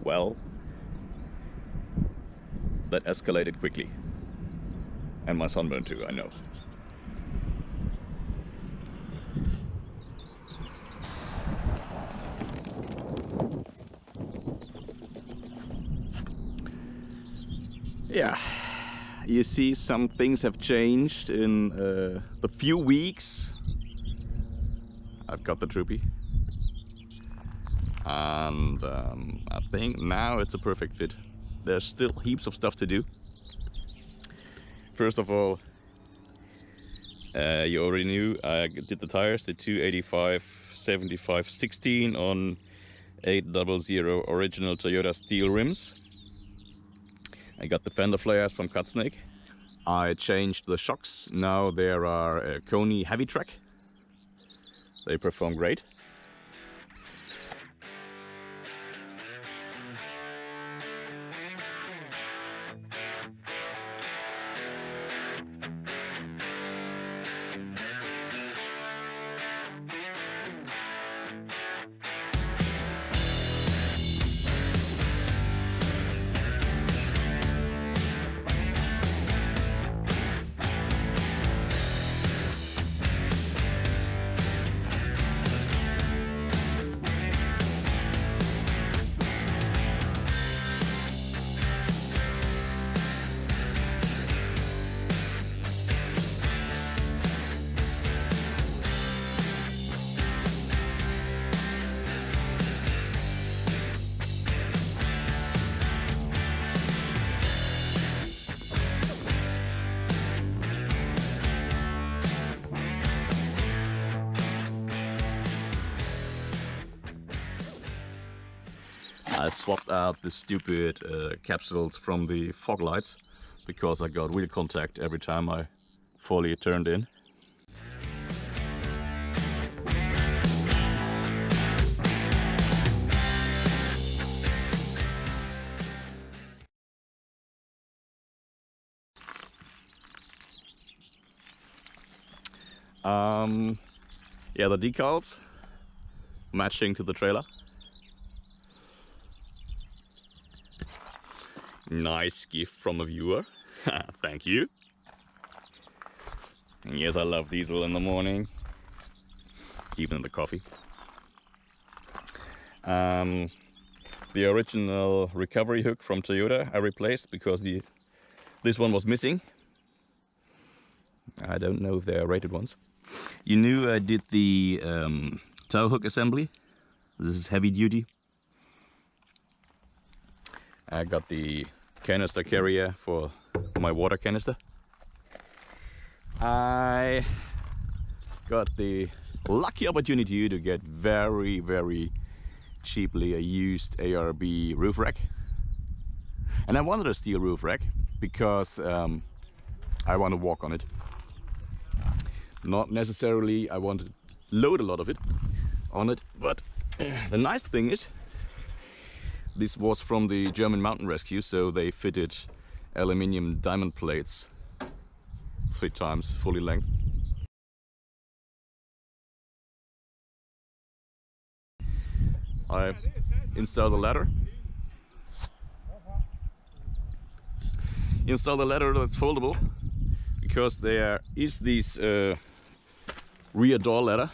Well, that escalated quickly. And my sunburn too, I know. Yeah, you see some things have changed in the few weeks I've got the Troopy. And I think now it's a perfect fit. There's still heaps of stuff to do. First of all, you already knew I did the tires, the 285 75 16 on 800 original Toyota steel rims. I got the fender flares from Cutsnake. I changed the shocks. Now there are Koni Heavy Track. They perform great. I swapped out the stupid capsules from the fog lights because I got wheel contact every time I fully turned in. Yeah, the decals matching to the trailer. Nice gift from a viewer. Thank you. And yes, I love diesel in the morning, even in the coffee. The original recovery hook from Toyota I replaced because this one was missing. I don't know if they are rated ones. You knew I did the tow hook assembly. This is heavy duty. I got the canister carrier for my water canister. I got the lucky opportunity to get very cheaply a used ARB roof rack. And I wanted a steel roof rack because I want to walk on it. Not necessarily I want to load a lot of it on it, but the nice thing is this was from the German mountain rescue, so they fitted aluminium diamond plates 3 times fully length. I install the ladder. Install the ladder that's foldable because there is this rear door ladder,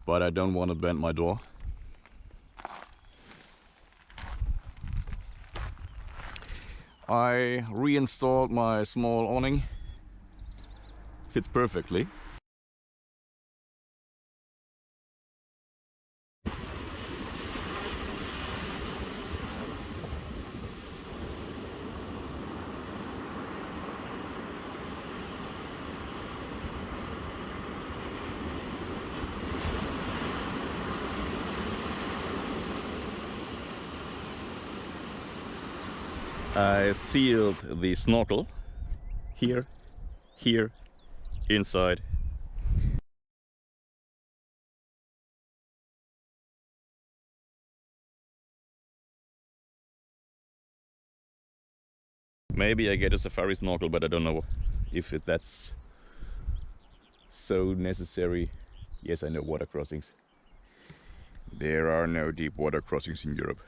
but I don't want to bend my door. I reinstalled my small awning. Fits perfectly. I sealed the snorkel here, inside. Maybe I get a safari snorkel, but I don't know if that's so necessary. Yes, I know water crossings. There are no deep water crossings in Europe.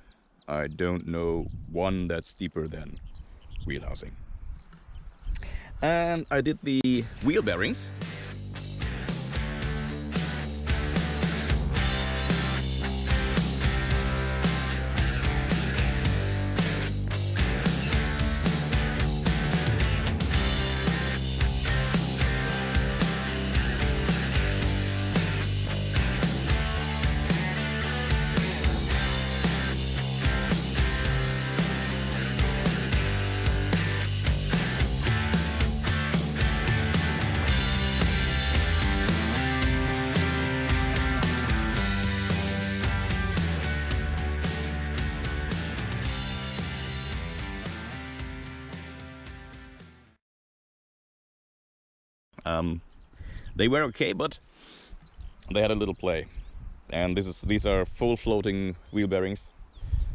I don't know one that's deeper than wheel housing. And I did the wheel bearings. They were okay, but they had a little play. And these are full floating wheel bearings.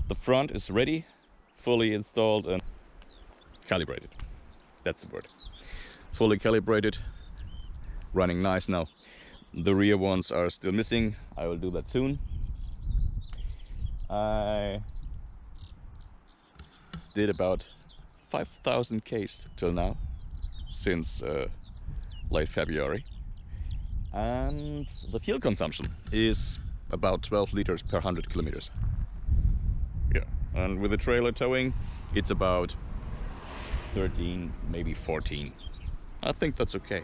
The front is ready, fully installed and calibrated. That's the word. Fully calibrated, running nice now. The rear ones are still missing. I will do that soon. I did about 5,000 Ks till now, since late February. And the fuel consumption is about 12 liters per 100 kilometers. Yeah, and with the trailer towing, it's about 13, maybe 14. I think that's okay.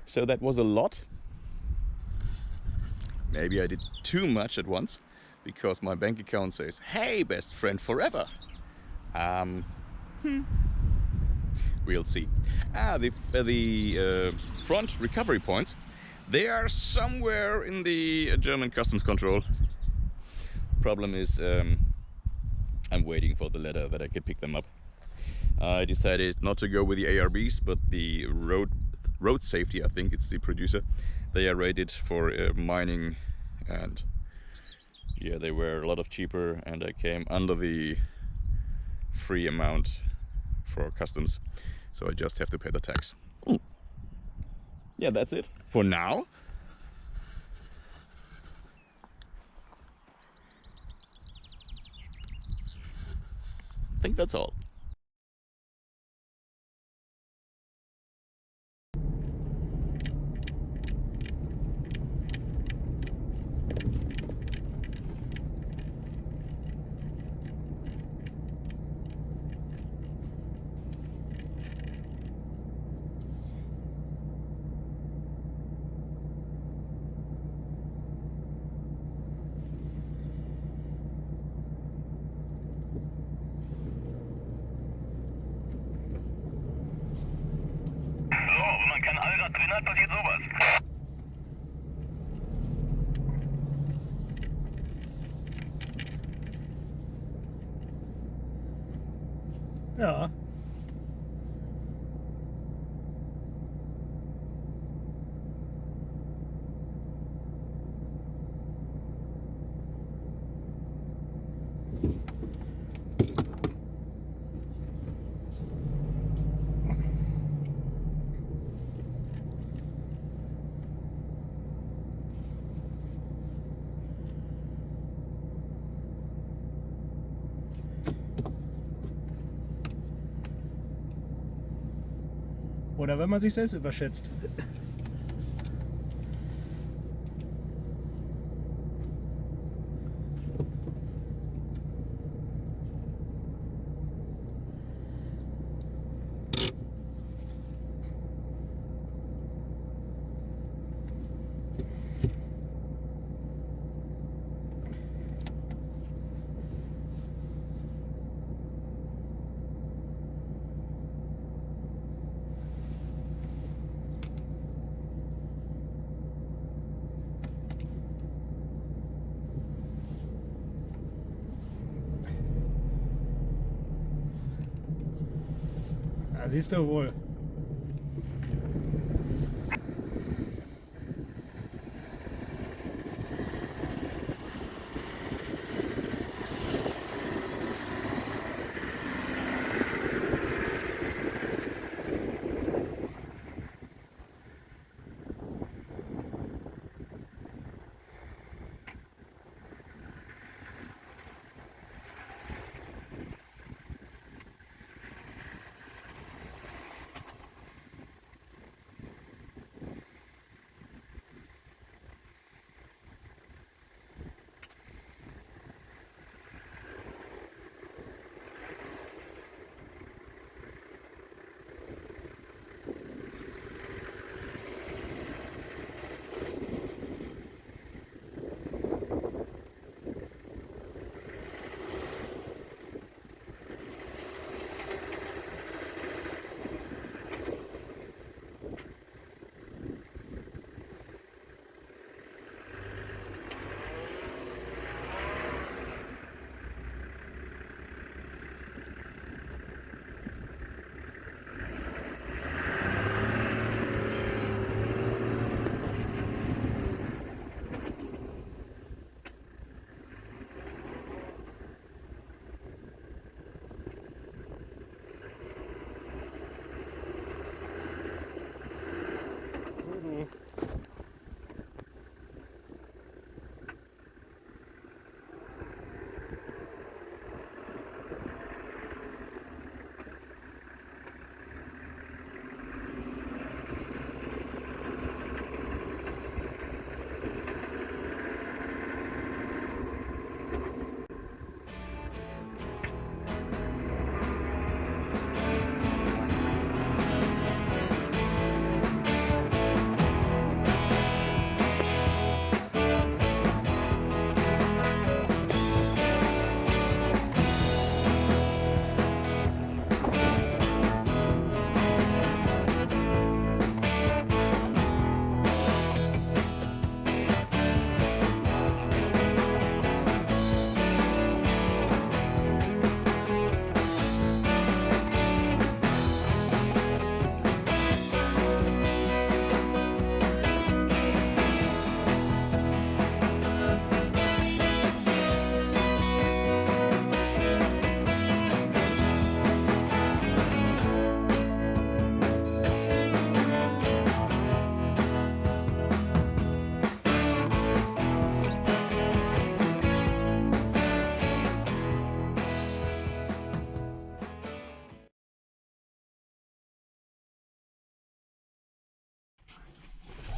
So that was a lot. Maybe I did too much at once, because my bank account says, hey, best friend forever. We'll see. The front recovery points, they are somewhere in the German customs control. Problem is, I'm waiting for the letter that I can pick them up. I decided not to go with the ARBs, but the road safety, I think it's the producer. They are rated for mining, and yeah, they were a lot of cheaper, and I came under the free amount for customs, so I just have to pay the tax. Yeah, that's it for now. I think that's all. gerade passiert sowas. Ja. Oder wenn man sich selbst überschätzt. Ja, siehst du wohl.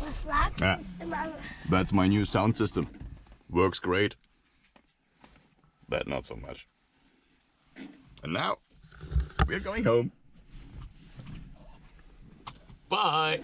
Was sagst Yeah. du immer? That's my new sound system. Works great. That not so much. And now we're going home. Bye.